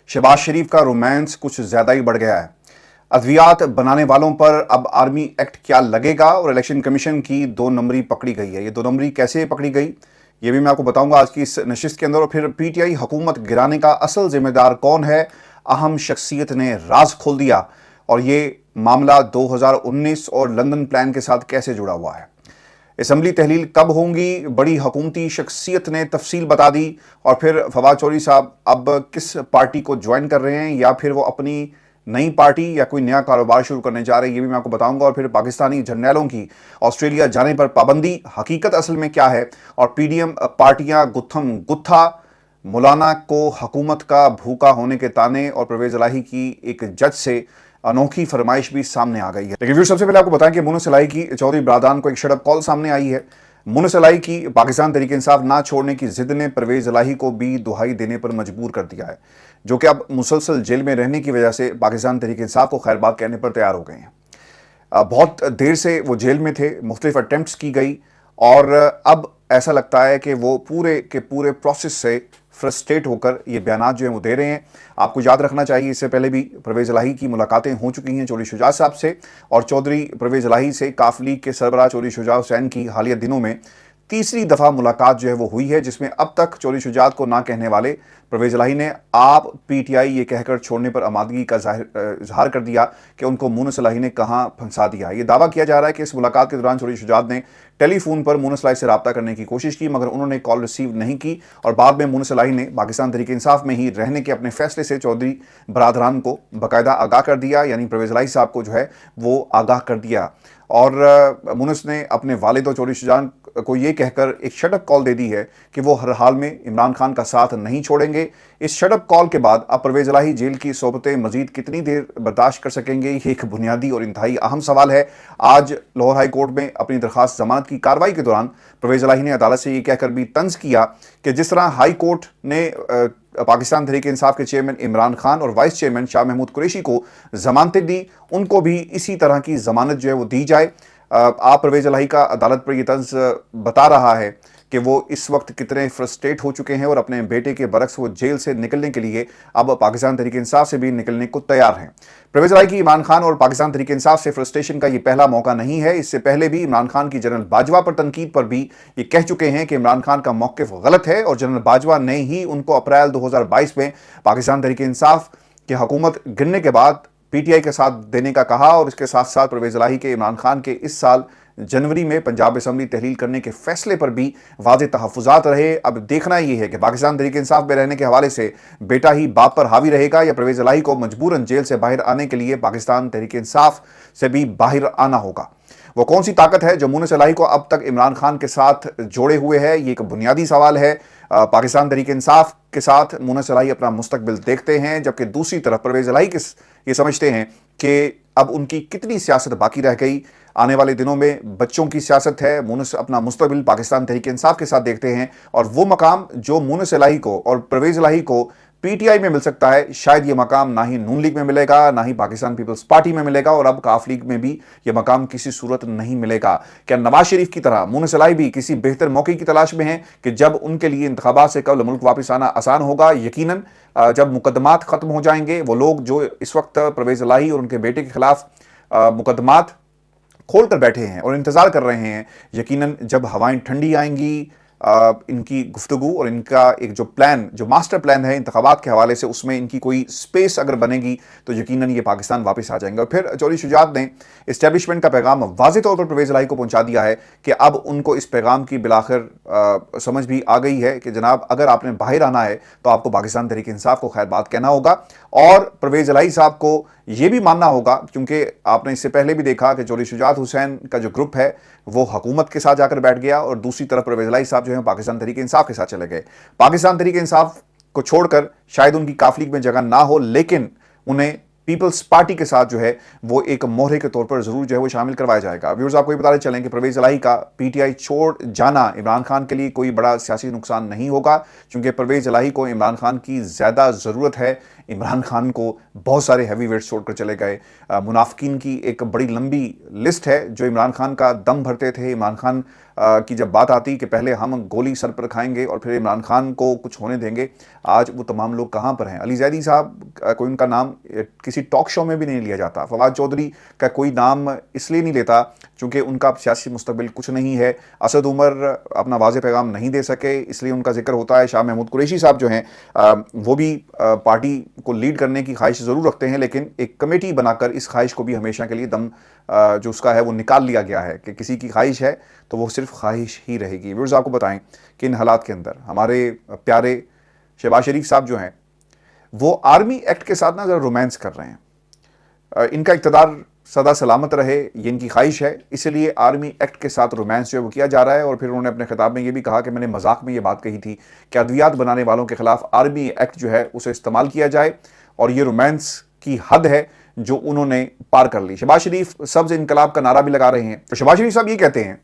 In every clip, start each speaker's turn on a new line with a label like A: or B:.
A: शहबाज शरीफ का रोमांस कुछ ज्यादा ही बढ़ गया है। अद्वियात बनाने वालों पर अब आर्मी एक्ट क्या लगेगा और इलेक्शन कमीशन की 2 नंबरी पकड़ी गई है। ये 2 नंबरी कैसे पकड़ी गई ये भी मैं आपको बताऊंगा आज की इस नशिस्त के अंदर। और फिर पीटीआई हुकूमत गिराने का असल जिम्मेदार कौन है, अहम शख्सियत ने राज खोल दिया और ये मामला 2019 और लंदन प्लान के साथ कैसे जुड़ा हुआ है। असम्बली तहलील कब होंगी, बड़ी हुकूमती शख्सियत ने तफसील बता दी। और फिर फवाद चौधरी साहब अब किस पार्टी को ज्वाइन कर रहे हैं या फिर वो अपनी नई पार्टी या कोई नया कारोबार शुरू करने जा रहे हैं, ये भी मैं आपको बताऊंगा। और फिर पाकिस्तानी जर्नैलों की ऑस्ट्रेलिया जाने पर पाबंदी, हकीकत असल में क्या है। और पीडीएम पार्टियां गुत्थम गुत्था, मौलाना को हुकूमत का भूखा होने के ताने और परवेज इलाही की एक जज से अनोखी फरमाइश भी सामने आ गई है। लेकिन सबसे पहले आपको बताएं कि मुनस इलाही की चौधरी बरादरान को एक शटअप कॉल सामने आई है। मुनस इलाही की पाकिस्तान तहरीक इंसाफ ना छोड़ने की जिद ने परवेज इलाही को भी दुहाई देने पर मजबूर कर दिया है, जो कि अब मुसलसल जेल में रहने की वजह से पाकिस्तान तहरीक इंसाफ को खैरबाद कहने पर तैयार हो गए हैं। बहुत देर से वो जेल में थे, मुख्तलिफ अटेम्प्ट्स की गई और अब ऐसा लगता है कि वो पूरे के पूरे प्रोसेस से फ्रस्ट्रेट होकर ये बयानात जो हैं वो दे रहे हैं। आपको याद रखना चाहिए इससे पहले भी परवेज इलाही की मुलाकातें हो चुकी हैं चौधरी शुजात साहब से, और चौधरी परवेज इलाही से काफ लीग के सरबराह चौधरी शुजात हुसैन की हालिया दिनों में तीसरी दफ़ा मुलाकात जो है वो हुई है, जिसमें अब तक चौधरी शुजात को ना कहने वाले परवेज इलाही ने आप पीटीआई ये कहकर छोड़ने पर आमादगी का इजहार कर दिया कि उनको मुनस इलाही ने कहाँ फंसा दिया। ये दावा किया जा रहा है कि इस मुलाकात के दौरान चौधरी शुजात ने टेलीफोन पर मुनस इलाही से रब्ता करने की कोशिश की, मगर उन्होंने कॉल रिसीव नहीं की और बाद में मुनस इलाही ने पाकिस्तान तहरीक इंसाफ में ही रहने के अपने फैसले से चौधरी बरादरान को बाकायदा आगाह कर दिया, यानी परवेज इलाही साहब को जो है वो आगाह कर दिया। और मुनस ने अपने वालिद और चौधरी शुजात को ये कहकर एक शटअप कॉल दे दी है कि वो हर हाल में इमरान खान का साथ नहीं छोड़ेंगे। इस शटअप कॉल के बाद अब परवेज इलाही जेल की सोबतें मजीद कितनी देर बर्दाश्त कर सकेंगे, ये एक बुनियादी और इंतहाई अहम सवाल है। आज लाहौर हाई कोर्ट में अपनी दरख्वास्त जमानत की कार्रवाई के दौरान परवेज इलाही ने अदालत से ये कहकर भी तंज किया कि जिस तरह हाई कोर्ट ने पाकिस्तान तहरीक इंसाफ के चेयरमैन इमरान खान और वाइस चेयरमैन शाह महमूद कुरैशी को जमानतें दी, उनको भी इसी तरह की जमानत जो है वो दी जाए। आप परवेज इलाही का अदालत पर यह तंज बता रहा है कि वो इस वक्त कितने फ्रस्ट्रेट हो चुके हैं और अपने बेटे के बरक्स वो जेल से निकलने के लिए अब पाकिस्तान तहरीक इंसाफ से भी निकलने को तैयार हैं। परवेज इलाही की इमरान खान और पाकिस्तान तहरीक इंसाफ से फ्रस्ट्रेशन का ये पहला मौका नहीं है। इससे पहले भी इमरान खान की जनरल बाजवा पर तनकीद पर भी ये कह चुके हैं कि इमरान खान का मौक़िफ़ गलत है और जनरल बाजवा ने ही उनको अप्रैल 2022 में पाकिस्तान तहरीक इंसाफ की हुकूमत गिरने के बाद पीटीआई के साथ देने का कहा। और इसके साथ साथ परवेज इलाही के इमरान खान के इस साल जनवरी में पंजाब असम्बली तहलील करने के फैसले पर भी वाज़ेह तहफ़्फ़ुज़ात रहे। अब देखना ये है कि पाकिस्तान तहरीक इंसाफ में रहने के हवाले से बेटा ही बाप पर हावी रहेगा या परवेज इलाही को मजबूरन जेल से बाहर आने के लिए पाकिस्तान तहरीक इंसाफ से भी बाहर आना होगा। वो कौन सी ताकत है जो मुनस इलाही को अब तक इमरान खान के साथ जोड़े हुए है, ये एक बुनियादी सवाल है। पाकिस्तान तहरीक इंसाफ के साथ मुनस इलाही अपना मुस्तकबिल देखते हैं, जबकि दूसरी तरफ परवेज इलाही ये समझते हैं कि अब उनकी कितनी सियासत बाकी रह गई। आने वाले दिनों में बच्चों की सियासत है। मुनस अपना मुस्तकबिल पाकिस्तान तहरीक इंसाफ के साथ देखते हैं और वो मकाम जो मुनस इलाही को और परवेज इलाही को पीटीआई में मिल सकता है, शायद ये मकाम ना ही नून लीग में मिलेगा, ना ही पाकिस्तान पीपल्स पार्टी में मिलेगा और अब काफ लीग में भी ये मकाम किसी सूरत नहीं मिलेगा। क्या नवाज शरीफ की तरह मुनस इलाही भी किसी बेहतर मौके की तलाश में हैं कि जब उनके लिए इंतखाबात से कबल मुल्क वापस आना आसान होगा? यकीनन जब मुकदमात खत्म हो जाएंगे, वो लोग जो इस वक्त परवेज इलाही और उनके बेटे के खिलाफ मुकदमात खोल कर बैठे हैं और इंतजार कर रहे हैं, यकीनन जब हवाएं ठंडी आएंगी, इनकी गुफ्तगू और इनका एक जो प्लान, जो मास्टर प्लान है इंतखाबात के हवाले से, उसमें इनकी कोई स्पेस अगर बनेगी तो यकीनन ये पाकिस्तान वापस आ जाएंगे। और फिर चौधरी शुजात ने इस्टेब्लिशमेंट का पैगाम वाज़ेह तौर पर परवेज इलाही को पहुंचा दिया है कि अब उनको इस पैगाम की बिलाखिर समझ भी आ गई है कि जनाब अगर आपने बाहर आना है तो आपको पाकिस्तान तहरीक इंसाफ को खैर बात कहना होगा और परवेज इलाही साहब को ये भी मानना होगा, क्योंकि आपने इससे पहले भी देखा कि चौधरी शुजात हुसैन का जो ग्रुप है वो हुकूमत के साथ जाकर बैठ गया और दूसरी तरफ परवेज इलाही साहब जो है पाकिस्तान तहरीक इंसाफ के साथ चले गए। पाकिस्तान तहरीक इंसाफ को छोड़कर शायद उनकी काफ लीग में जगह ना हो, लेकिन उन्हें पीपल्स पार्टी के साथ जो है वो एक मोहरे के तौर पर जरूर जो है वो शामिल करवाया जाएगा। व्यूअर्स, आपको ये बताते चलें कि परवेज इलाही का पीटीआई छोड़ जाना इमरान खान के लिए कोई बड़ा सियासी नुकसान नहीं होगा, क्योंकि परवेज इलाही को इमरान खान की ज़्यादा ज़रूरत है। इमरान खान को बहुत सारे हैवी वेट्स छोड़कर चले गए। मुनाफिकीन की एक बड़ी लंबी लिस्ट है जो इमरान खान का दम भरते थे। इमरान खान की जब बात आती कि पहले हम गोली सर पर खाएंगे और फिर इमरान खान को कुछ होने देंगे, आज वो तमाम लोग कहाँ पर हैं। अली जैदी साहब, कोई उनका नाम किसी टॉक शो में भी नहीं लिया जाता। फवाद चौधरी का कोई नाम इसलिए नहीं लेता क्योंकि उनका सियासी मुस्तकबिल कुछ नहीं है। असद उमर अपना वाज़ेह पैगाम नहीं दे सके, इसलिए उनका जिक्र होता है। शाह महमूद कुरैशी साहब जो हैं वो भी पार्टी को लीड करने की ख्वाहिश ज़रूर रखते हैं, लेकिन एक कमेटी बनाकर इस ख्वाहिश को भी हमेशा के लिए दम जो उसका है वो निकाल लिया गया है कि किसी की ख्वाहिश है तो वो सिर्फ ख्वाहिश ही रहेगी। व्यूअर्स, आपको बताएं कि इन हालात के अंदर हमारे प्यारे शहबाज शरीफ साहब जो हैं वो आर्मी एक्ट के साथ ना ज़रा रोमांस कर रहे हैं। इनका इक़्तिदार सदा सलामत रहे, ये इनकी ख्वाहिश है, इसलिए आर्मी एक्ट के साथ रोमांस जो है वो किया जा रहा है। और फिर उन्होंने अपने खिताब में ये भी कहा कि मैंने मजाक में ये बात कही थी कि अद्वियात बनाने वालों के खिलाफ आर्मी एक्ट जो है उसे इस्तेमाल किया जाए, और ये रोमांस की हद है जो उन्होंने पार कर ली। शहबाज शरीफ सब्ज़ इनकलाब का नारा भी लगा रहे हैं। तो शहबाज शरीफ साहब ये कहते हैं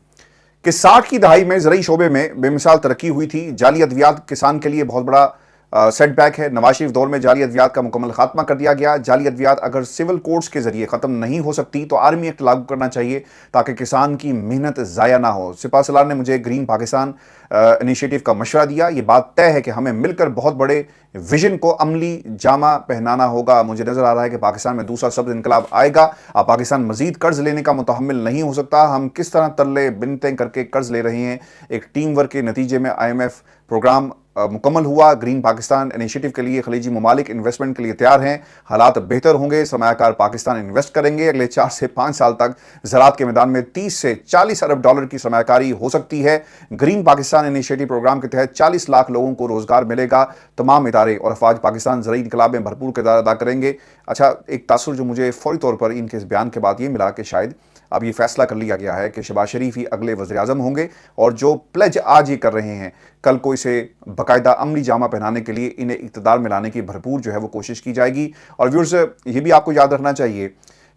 A: कि 60 की दहाई में ज़रई शोबे में बेमिसाल तरक्की हुई थी। जाली अद्वियात किसान के लिए बहुत बड़ा सेटबैक है। नवाज शरीफ दौर में जाली अद्वियात का मुकम्मल खात्मा कर दिया गया। जाली अद्वियात अगर सिविल कोर्ट्स के जरिए ख़त्म नहीं हो सकती तो आर्मी एक्ट लागू करना चाहिए ताकि किसान की मेहनत ज़ाया ना हो। सिपा सलार ने मुझे ग्रीन पाकिस्तान इनिशिएटिव का मशवरा दिया। ये बात तय है कि हमें मिलकर बहुत बड़े विजन को अमली जामा पहनाना होगा। मुझे नज़र आ रहा है कि पाकिस्तान में दूसरा सब्ज़ इनकलाब आएगा। अब पाकिस्तान मजीद कर्ज लेने का मुतहम्मिल नहीं हो सकता। हम किस तरह तरले बिनतें करके कर्ज ले रहे हैं। एक टीम वर्क के नतीजे में IMF प्रोग्राम मुकम्मल हुआ। ग्रीन पाकिस्तान इनिशिएटिव के लिए खलीजी ममालिक इन्वेस्टमेंट के लिए तैयार हैं। हालात बेहतर होंगे, सरमायाकार पाकिस्तान इन्वेस्ट करेंगे। अगले 4 से 5 साल तक ज़राअत के मैदान में 30 से 40 अरब डॉलर की सरमायाकारी हो सकती है। ग्रीन पाकिस्तान इनिशिएटिव प्रोग्राम के तहत 40 लाख लोगों को रोज़गार मिलेगा। तमाम इदारे और अफवाज पाकिस्तान ज़रई इनकलाब में भरपूर किरदार अदा करेंगे। अच्छा, एक तासुर जो मुझे फौरी तौर पर इनके इस बयान के बाद ये मिला कि शायद अब ये फैसला कर लिया गया है कि शहबाज शरीफ ही अगले वज़ीर-ए-आज़म होंगे, और जो प्लेज आज ये कर रहे हैं कल को इसे बाकायदा अमली जामा पहनाने के लिए इन्हें इक़्तिदार में लाने की भरपूर जो है वो कोशिश की जाएगी। और व्यूअर्स, ये भी आपको याद रखना चाहिए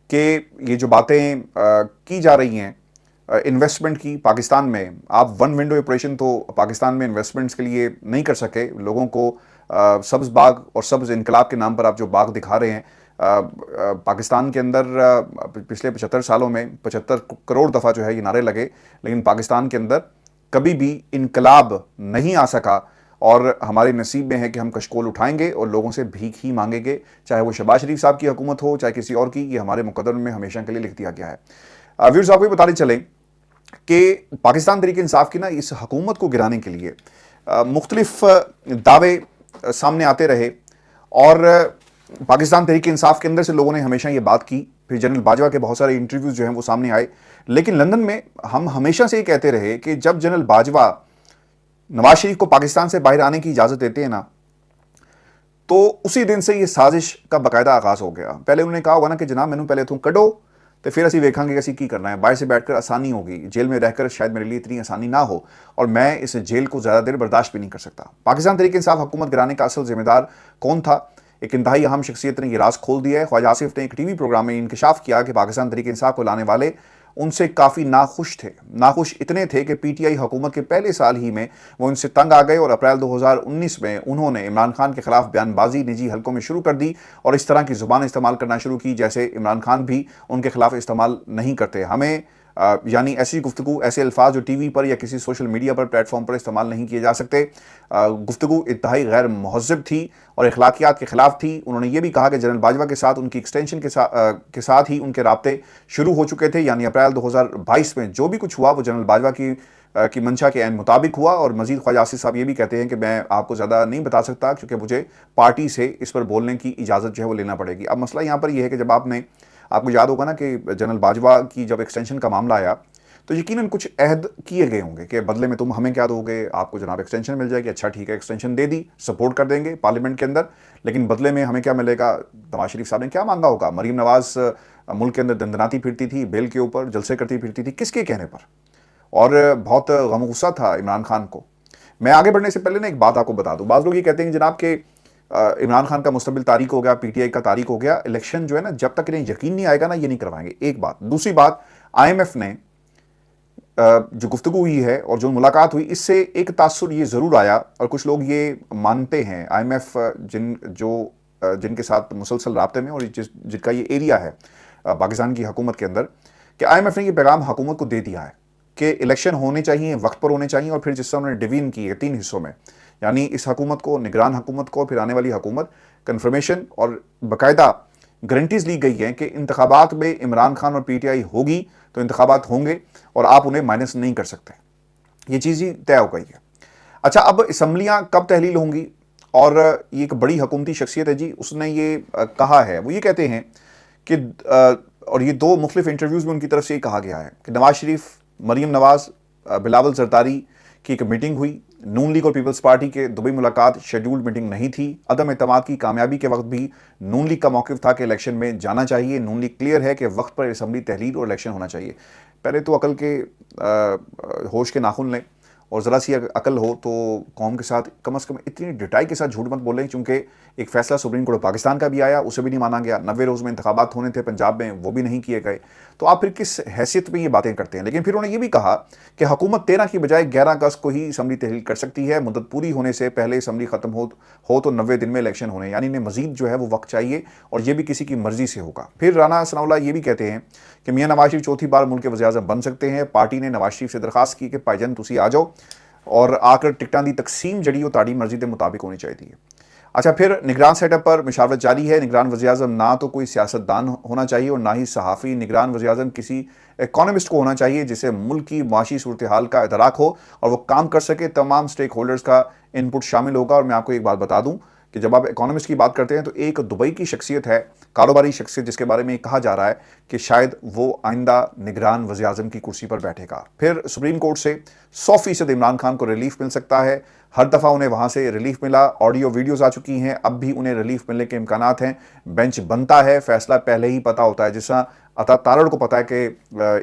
A: कि ये जो बातें की जा रही हैं इन्वेस्टमेंट की पाकिस्तान में, आप वन विंडो ऑपरेशन तो पाकिस्तान में इन्वेस्टमेंट्स के लिए नहीं कर सके। लोगों को सब्ज़ बाग और सब्ज़ इनकलाब के नाम पर आप जो बाग दिखा रहे हैं, पाकिस्तान के अंदर पिछले 75 सालों में 75 करोड़ दफ़ा जो है ये नारे लगे, लेकिन पाकिस्तान के अंदर कभी भी इनकलाब नहीं आ सका। और हमारे नसीब में है कि हम कशकोल उठाएंगे और लोगों से भीख ही मांगेंगे, चाहे वो शहबाज शरीफ साहब की हुकूमत हो चाहे किसी और की। ये हमारे मुकद्दर में हमेशा के लिए लिख दिया गया है। व्यूअर्स, आपको ये बताते चलें कि पाकिस्तान तहरीक इंसाफ की ना इस हुकूमत को गिराने के लिए मुख्तलिफ दावे सामने आते रहे, और पाकिस्तान तहरीक इंसाफ के अंदर से लोगों ने हमेशा ये बात की। फिर जनरल बाजवा के बहुत सारे इंटरव्यूज़ जो हैं वो सामने आए, लेकिन लंदन में हम हमेशा से ये कहते रहे कि जब जनरल बाजवा नवाज शरीफ को पाकिस्तान से बाहर आने की इजाज़त देते हैं ना, तो उसी दिन से ये साजिश का बाकायदा आगाज़ हो गया। पहले उन्होंने कहा होगा ना कि जनाब मैनू पहले तू कढ़ो तो फिर असी वेखांगे कि असी की करना है। बाहर से बैठकर आसानी होगी, जेल में रहकर शायद मेरे लिए इतनी आसानी ना हो, और मैं इस जेल को ज़्यादा देर बर्दाश्त भी नहीं कर सकता। पाकिस्तान तहरीक इंसाफ हुकूमत गिराने का असल जिम्मेदार कौन था? एक इंतहाई अहम शख्सियत ने यह राज खोल दिया है। ख्वाजा आसिफ ने एक टीवी प्रोग्राम में इंकशाफ किया कि पाकिस्तान तहरीक इंसाफ को लाने वाले उनसे काफ़ी नाखुश थे। नाखुश इतने थे कि PTI हुकूमत के पहले साल ही में वो उनसे तंग आ गए, और अप्रैल 2019 में उन्होंने इमरान खान के खिलाफ बयानबाजी निजी हलकों में शुरू कर दी और इस तरह की ज़ुबान इस्तेमाल करना शुरू की जैसे इमरान खान भी उनके खिलाफ इस्तेमाल नहीं करते। हमें यानी ऐसी गुफ्तगू, ऐसे अल्फाज जो TV पर या किसी सोशल मीडिया पर प्लेटफॉर्म पर इस्तेमाल नहीं किए जा सकते। गुफ्तगू इंतहाई गैर महज़ब थी और अखलाकियात के ख़िलाफ़ थी। उन्होंने ये भी कहा कि जनरल बाजवा के साथ उनकी एक्सटेंशन के साथ ही उनके राब्ते शुरू हो चुके थे, यानी अप्रैल 2022 में जो भी कुछ हुआ वो जनरल बाजवा की मंशा के ऐन मुताबिक हुआ। और मजीद ख्वाजा आसिफ साहब ये भी कहते हैं कि मैं आपको ज़्यादा नहीं बता सकता क्योंकि मुझे पार्टी से इस पर बोलने की इजाज़त जो है वो लेना पड़ेगी। अब मसला यहाँ पर यह है कि जब आपको याद होगा ना कि जनरल बाजवा की जब एक्सटेंशन का मामला आया तो यकीनन कुछ अहद किए गए होंगे कि बदले में तुम हमें क्या दोगे, आपको जनाब एक्सटेंशन मिल जाएगी। अच्छा ठीक है, एक्सटेंशन दे दी, सपोर्ट कर देंगे पार्लियामेंट के अंदर, लेकिन बदले में हमें क्या मिलेगा? नवाज शरीफ साहब ने क्या मांगा होगा? मरीम नवाज मुल्क के अंदर दंदनाती फिरती थी, बेल के ऊपर जलसे करती फिरती थी, किसके कहने पर? और बहुत गम गुस्सा था इमरान खान को। मैं आगे बढ़ने से पहले ना एक बात आपको बता दूँ। बाज़ लोग ये कहते हैं कि जनाब के عمران خان کا مستقبل تاریک ہو گیا, پی ٹی آئی کا تاریک ہو گیا. الیکشن جو ہے نا, جب تک انہیں یقین نہیں آئے گا نا, یہ نہیں کروائیں گے. ایک بات. دوسری بات, آئی ایم ایف نے جو گفتگو ہوئی ہے اور جو ملاقات ہوئی, اس سے ایک تاثر یہ ضرور آیا, اور کچھ لوگ یہ مانتے ہیں, آئی ایم ایف جن کے ساتھ مسلسل رابطے میں اور جن کا یہ ایریا ہے پاکستان کی حکومت کے اندر, کہ آئی ایم ایف نے یہ پیغام حکومت کو دے دیا ہے کہ الیکشن ہونے چاہیے, وقت پر ہونے چاہیے, اور پھر جس سے انہوں نے ڈویژن کی ہے 3 حصوں میں, یعنی اس حکومت کو, نگران حکومت کو, پھر آنے والی حکومت, کنفرمیشن اور باقاعدہ گارنٹیز لی گئی ہیں کہ انتخابات میں عمران خان اور پی ٹی آئی ہوگی تو انتخابات ہوں گے اور آپ انہیں مائنس نہیں کر سکتے. یہ چیز ہی طے ہو گئی ہے. اچھا, اب اسمبلیاں کب تحلیل ہوں گی؟ اور یہ ایک بڑی حکومتی شخصیت ہے جی, اس نے یہ کہا ہے, وہ یہ کہتے ہیں کہ اور یہ 2 مختلف انٹرویوز میں ان کی طرف سے یہ کہا گیا ہے کہ نواز شریف, مریم نواز, بلاول زرداری کی ایک میٹنگ ہوئی, نون لیگ اور پیپلز پارٹی کے دبئی ملاقات شیڈیولڈ میٹنگ نہیں تھی. عدم اعتماد کی کامیابی کے وقت بھی نون لیگ کا موقف تھا کہ الیکشن میں جانا چاہیے. نون لیگ کلیئر ہے کہ وقت پر اسمبلی تحلیل اور الیکشن ہونا چاہیے. پہلے تو عقل کے ہوش کے ناخن لیں, اور ذرا سی عقل ہو تو قوم کے ساتھ کم از کم اتنی ڈٹائی کے ساتھ جھوٹ مت بولیں, چونکہ ایک فیصلہ سپریم کورٹ پاکستان کا بھی آیا, اسے بھی نہیں مانا گیا. 90 روز میں انتخابات ہونے تھے پنجاب میں, وہ بھی نہیں کیے گئے. تو آپ پھر کس حیثیت میں یہ باتیں کرتے ہیں؟ لیکن پھر انہوں نے یہ بھی کہا کہ حکومت 13 کی بجائے 11 اگست کو ہی اسمبلی تحلیل کر سکتی ہے. مدت پوری ہونے سے پہلے اسمبلی ختم ہو تو 90 دن میں الیکشن ہونے, یعنی انہیں مزید جو ہے وہ وقت چاہیے, اور یہ بھی کسی کی مرضی سے ہوگا. پھر رانا ثناء اللہ یہ بھی کہتے ہیں کہ میاں نواز شریف چوتھی بار ملک کے وزیر اعظم بن سکتے ہیں. پارٹی نے نواز شریف سے درخواست کی کہ بھائی جان تسی آ جاؤ, اور آ کر ٹکٹاں دی تقسیم جڑی وہ تاڑی مرضی کے مطابق ہونی چاہیے. اچھا, پھر نگران سیٹ اپ پر مشاورت جاری ہے. نگران وزیر اعظم نہ تو کوئی سیاستدان ہونا چاہیے اور نہ ہی صحافی. نگران وزیر اعظم کسی اکانومسٹ کو ہونا چاہیے جسے ملک کی معاشی صورتحال کا ادراک ہو اور وہ کام کر سکے. تمام سٹیک ہولڈرز کا ان پٹ شامل ہوگا. اور میں آپ کو ایک بات بتا دوں کہ جب آپ اکانومسٹ کی بات کرتے ہیں تو ایک دبئی کی شخصیت ہے, کاروباری شخصیت, جس کے بارے میں کہا جا رہا ہے کہ شاید وہ آئندہ نگران وزیر اعظم کی کرسی پر بیٹھے گا. پھر سپریم کورٹ سے 100% عمران خان کو ریلیف مل سکتا ہے. ہر دفعہ انہیں وہاں سے ریلیف ملا, آڈیو ویڈیوز آ چکی ہیں, اب بھی انہیں ریلیف ملنے کے امکانات ہیں. بینچ بنتا ہے, فیصلہ پہلے ہی پتہ ہوتا ہے, جس طرح عطا تارڑ کو پتہ ہے کہ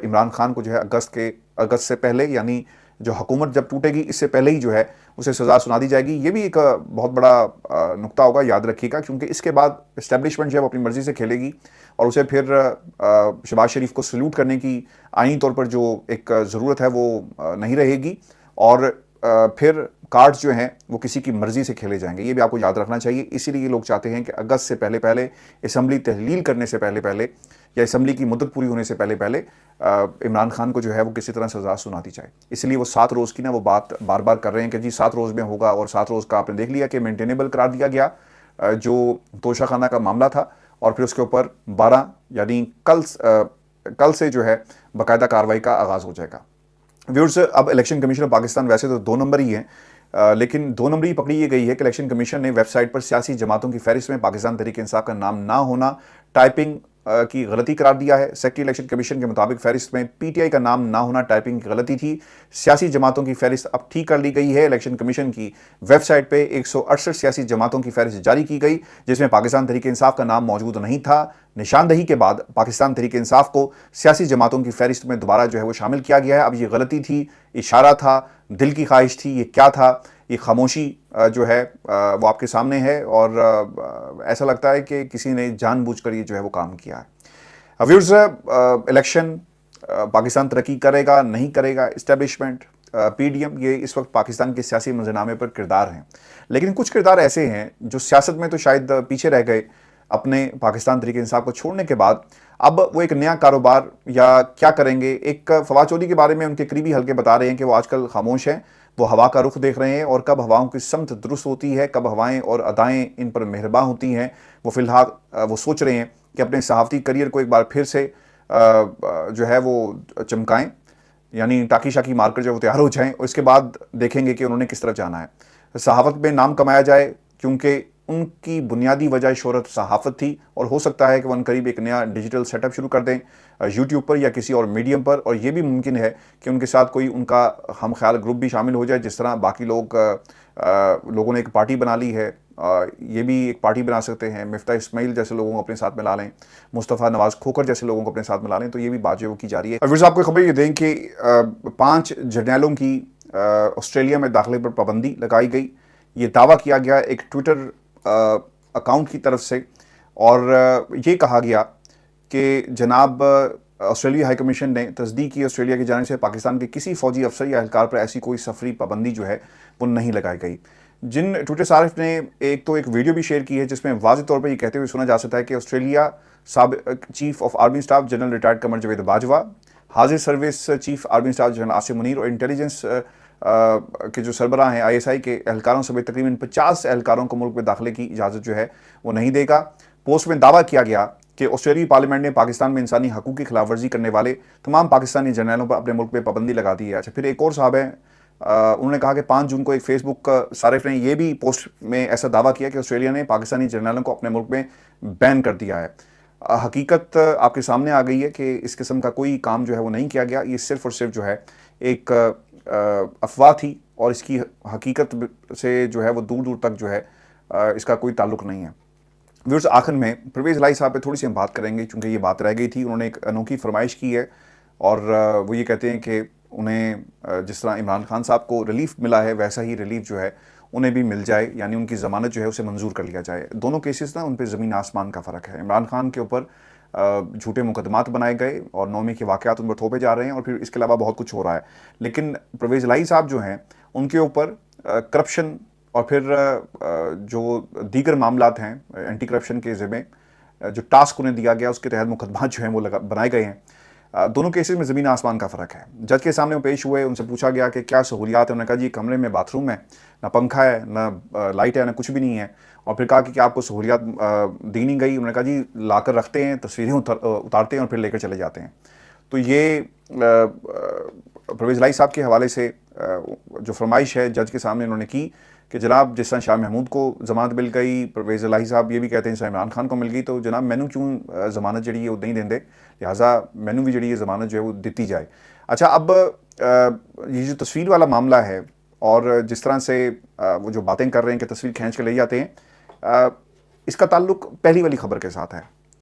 A: عمران خان کو جو ہے اگست سے پہلے, یعنی جو حکومت جب ٹوٹے گی اس سے پہلے ہی جو ہے اسے سزا سنا دی جائے گی. یہ بھی ایک بہت بڑا نقطہ ہوگا, یاد رکھیے گا, کیونکہ اس کے بعد اسٹیبلشمنٹ جو ہے وہ اپنی مرضی سے کھیلے گی, اور اسے پھر شہباز شریف کو سلوٹ کرنے کی آئینی طور پر جو ایک ضرورت ہے وہ نہیں رہے گی, اور پھر کارڈز جو ہیں وہ کسی کی مرضی سے کھیلے جائیں گے. یہ بھی آپ کو یاد رکھنا چاہیے. اسی لیے یہ لوگ چاہتے ہیں کہ اگست سے پہلے اسمبلی تحلیل کرنے سے پہلے یا اسمبلی کی مدت پوری ہونے سے پہلے عمران خان کو جو ہے وہ کسی طرح سزا سنا دی جائے. اس لیے وہ 7 روز کی نا وہ بات بار بار کر رہے ہیں کہ جی 7 روز میں ہوگا, اور 7 روز کا آپ نے دیکھ لیا کہ مینٹینیبل قرار دیا گیا جو توشہ خانہ کا معاملہ تھا, اور پھر اس کے اوپر 12 یعنی کل سے جو ہے باقاعدہ کارروائی کا آغاز ہو جائے گا. ویورز, اب الیکشن کمیشن آف پاکستان ویسے تو 2 نمبر ہی ہیں, لیکن 2 نمبر ہی پکڑی یہ گئی ہے کہ الیکشن کمیشن نے ویب سائٹ پر سیاسی جماعتوں کی فہرست میں پاکستان تحریک انصاف کا نام نہ ہونا ٹائپنگ کی غلطی قرار دیا ہے. سیکٹری الیکشن کمیشن کے مطابق فہرست میں پی ٹی آئی کا نام نہ ہونا ٹائپنگ کی غلطی تھی. سیاسی جماعتوں کی فہرست اب ٹھیک کر لی گئی ہے. الیکشن کمیشن کی ویب سائٹ پہ 168 سیاسی جماعتوں کی فہرست جاری کی گئی جس میں پاکستان تحریک انصاف کا نام موجود نہیں تھا. نشاندہی کے بعد پاکستان تحریک انصاف کو سیاسی جماعتوں کی فہرست میں دوبارہ جو ہے وہ شامل کیا گیا ہے. اب یہ غلطی تھی, اشارہ تھا, دل کی خواہش تھی, یہ کیا تھا؟ یہ خاموشی جو ہے وہ آپ کے سامنے ہے, اور ایسا لگتا ہے کہ کسی نے جان بوجھ کر یہ جو ہے وہ کام کیا ہے. ویورز, الیکشن پاکستان ترقی کرے گا نہیں کرے گا, اسٹیبلشمنٹ, پی ڈی ایم, یہ اس وقت پاکستان کے سیاسی منظرنامے پر کردار ہیں, لیکن کچھ کردار ایسے ہیں جو سیاست میں تو شاید پیچھے رہ گئے اپنے پاکستان تحریک انصاف کو چھوڑنے کے بعد. اب وہ ایک نیا کاروبار یا کیا کریں گے. ایک فواد چودھری کے بارے میں ان کے قریبی حلقے بتا رہے ہیں کہ وہ آج کل خاموش ہیں, وہ ہوا کا رخ دیکھ رہے ہیں, اور کب ہواؤں کی سمت درست ہوتی ہے, کب ہوائیں اور ادائیں ان پر مہرباں ہوتی ہیں, وہ فی الحال وہ سوچ رہے ہیں کہ اپنے صحافتی کریئر کو ایک بار پھر سے جو ہے وہ چمکائیں, یعنی ٹاکی شاکی مار کر جو وہ تیار ہو جائیں, اور اس کے بعد دیکھیں گے کہ انہوں نے کس طرف جانا ہے. صحافت میں نام کمایا جائے, کیونکہ ان کی بنیادی وجہ شہرت صحافت تھی, اور ہو سکتا ہے کہ وہ ان قریب ایک نیا ڈیجیٹل سیٹ اپ شروع کر دیں یوٹیوب پر یا کسی اور میڈیم پر, اور یہ بھی ممکن ہے کہ ان کے ساتھ کوئی ان کا ہم خیال گروپ بھی شامل ہو جائے, جس طرح باقی لوگوں نے ایک پارٹی بنا لی ہے, یہ بھی ایک پارٹی بنا سکتے ہیں. مفتاح اسماعیل جیسے لوگوں کو اپنے ساتھ ملا لیں, مصطفیٰ نواز کھوکر جیسے لوگوں کو اپنے ساتھ ملا لیں, تو یہ بھی بات جو وہ کی جا رہی ہے. ویورز, آپ کو خبر یہ دیں کہ 5 جرنیلوں کی آسٹریلیا میں داخلے پر پابندی لگائی گئی. یہ دعویٰ کیا گیا ایک ٹویٹر اکاؤنٹ کی طرف سے، اور یہ کہا گیا کہ جناب آسٹریلیا ہائی کمیشن نے تصدیق کی آسٹریلیا کی جانب سے پاکستان کے کسی فوجی افسر یا اہلکار پر ایسی کوئی سفری پابندی جو ہے وہ نہیں لگائی گئی. جن ٹویٹر صارف نے ایک ویڈیو بھی شیئر کی ہے جس میں واضح طور پر یہ کہتے ہوئے سنا جا سکتا ہے کہ آسٹریلیا سابق chief of army staff general retired Qamar Javed Bajwa, حاضر service chief army staff general Asif Munir اور انٹیلیجنس کے جو سربراہ ہیں ISI کے اہلکاروں سمیت تقریباً 50 اہلکاروں کو ملک میں داخلے کی اجازت جو ہے وہ نہیں دے گا. پوسٹ میں دعویٰ کیا گیا کہ آسٹریلوی پارلیمنٹ نے پاکستان میں انسانی حقوق کی خلاف ورزی کرنے والے تمام پاکستانی جرنیلوں پر اپنے ملک میں پابندی لگا دی ہے. اچھا، پھر ایک اور صاحب ہیں، انہوں نے کہا کہ 5 جون کو ایک فیس بک صارف نے یہ بھی پوسٹ میں ایسا دعویٰ کیا کہ آسٹریلیا نے پاکستانی جرنیلوں کو اپنے ملک میں بین کر دیا ہے. حقیقت آپ کے سامنے آ گئی ہے کہ اس قسم کا کوئی کام جو ہے وہ نہیں کیا گیا. یہ صرف اور صرف جو ہے ایک افواہ تھی، اور اس کی حقیقت سے جو ہے وہ دور دور تک جو ہے اس کا کوئی تعلق نہیں ہے. ویورز، آخر میں پرویز الہی صاحب پہ تھوڑی سی ہم بات کریں گے چونکہ یہ بات رہ گئی تھی. انہوں نے ایک انوکھی فرمائش کی ہے، اور وہ یہ کہتے ہیں کہ انہیں جس طرح عمران خان صاحب کو ریلیف ملا ہے ویسا ہی ریلیف جو ہے انہیں بھی مل جائے، یعنی ان کی ضمانت جو ہے اسے منظور کر لیا جائے. دونوں کیسز نا ان پہ زمین آسمان کا فرق ہے. عمران خان کے اوپر جھوٹے مقدمات بنائے گئے اور 9 کے واقعات ان پر تھوپے جا رہے ہیں، اور پھر اس کے علاوہ بہت کچھ ہو رہا ہے. لیکن پرویز الہی صاحب جو ہیں ان کے اوپر کرپشن اور پھر جو دیگر معاملات ہیں اینٹی کرپشن کے ذمے جو ٹاسک انہیں دیا گیا اس کے تحت مقدمات جو ہیں وہ بنائے گئے ہیں. دونوں کیسز میں زمین آسمان کا فرق ہے. جج کے سامنے وہ پیش ہوئے، ان سے پوچھا گیا کہ کیا سہولیات ہیں. انہوں نے کہا جی کمرے میں باتھ روم ہے، نہ پنکھا ہے، نہ لائٹ ہے، نہ کچھ بھی نہیں ہے. اور پھر کہا کہ کیا آپ کو سہولیات دی نہیں گئی. انہوں نے کہا جی لا کر رکھتے ہیں، تصویریں اتارتے ہیں اور پھر لے کر چلے جاتے ہیں. تو یہ پرویز الہی صاحب کے حوالے سے جو فرمائش ہے جج کے سامنے انہوں نے کی کہ جناب جس طرح شاہ محمود کو ضمانت مل گئی، پرویز الہی صاحب یہ بھی کہتے ہیں جس طرح عمران خان کو مل گئی، تو جناب مینوں کیوں ضمانت جڑی ہے وہ نہیں دیں، لہٰذا مینوں بھی جڑی ہے ضمانت جو ہے وہ دیتی جائے. اچھا، اب یہ جو تصویر والا معاملہ ہے اور جس طرح سے وہ جو باتیں کر رہے ہیں کہ تصویر کھینچ کے لے جاتے ہیں، اس کا تعلق پہلی والی خبر کے ساتھ ہے.